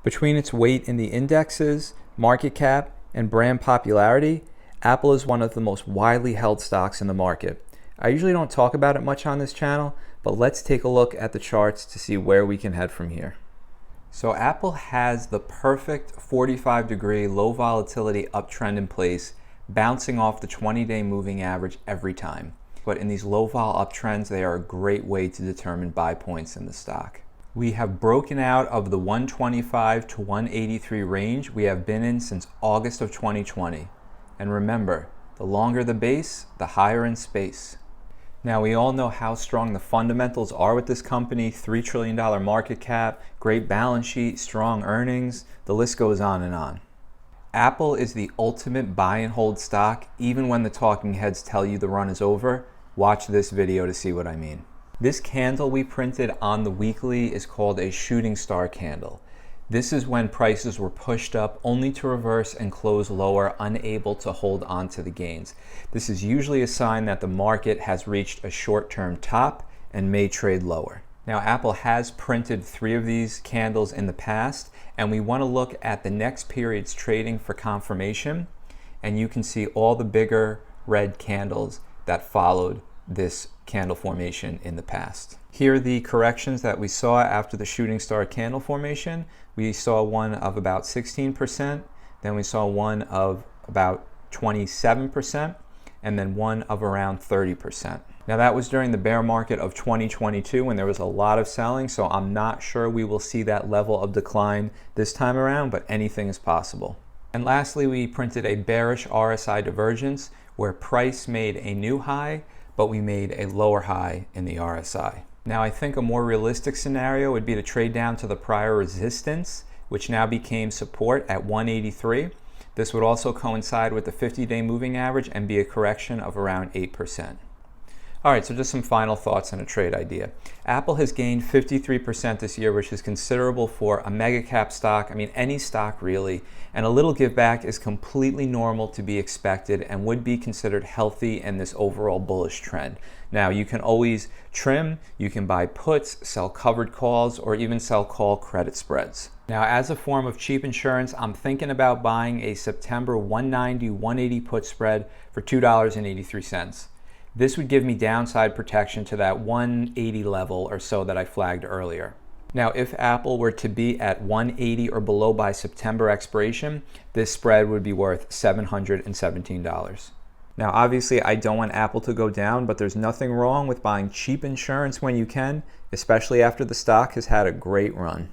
Between its weight in the indexes, market cap, and brand popularity, Apple is one of the most widely held stocks in the market. I usually don't talk about it much on this channel, but let's take a look at the charts to see where we can head from here. So Apple has the perfect 45-degree low volatility uptrend in place, bouncing off the 20-day moving average every time. But in these low vol uptrends, they are a great way to determine buy points in the stock. We have broken out of the 125 to 183 range we have been in since August of 2020. And remember, the longer the base, the higher in space. Now, we all know how strong the fundamentals are with this company. $3 trillion market cap, great balance sheet, strong earnings, the list goes on and on. Apple is the ultimate buy and hold stock, even when the talking heads tell you the run is over. Watch this video to see what I mean. This candle we printed on the weekly is called a shooting star candle. This is when prices were pushed up only to reverse and close lower, unable to hold on to the gains. This is usually a sign that the market has reached a short-term top and may trade lower. Now, Apple has printed 3 of these candles in the past, and we want to look at the next period's trading for confirmation, and you can see all the bigger red candles that followed this candle formation in the past. Here are the corrections that we saw after the shooting star candle formation. We saw one of about 16%, then we saw one of about 27%, and then one of around 30%. Now, that was during the bear market of 2022 when there was a lot of selling, so I'm not sure we will see that level of decline this time around, but anything is possible. And lastly, we printed a bearish RSI divergence where price made a new high, but we made a lower high in the RSI. Now, I think a more realistic scenario would be to trade down to the prior resistance, which now became support at 183. This would also coincide with the 50-day moving average and be a correction of around 8%. All right, so just some final thoughts on a trade idea. Apple has gained 53% this year, which is considerable for a mega cap stock. I mean, any stock really. And a little give back is completely normal to be expected and would be considered healthy in this overall bullish trend. Now, you can always trim, you can buy puts, sell covered calls, or even sell call credit spreads. Now, as a form of cheap insurance, I'm thinking about buying a September 190-180 put spread for $2.83. This would give me downside protection to that 180 level or so that I flagged earlier. Now, if Apple were to be at 180 or below by September expiration, this spread would be worth $717. Now, obviously, I don't want Apple to go down, but there's nothing wrong with buying cheap insurance when you can, especially after the stock has had a great run.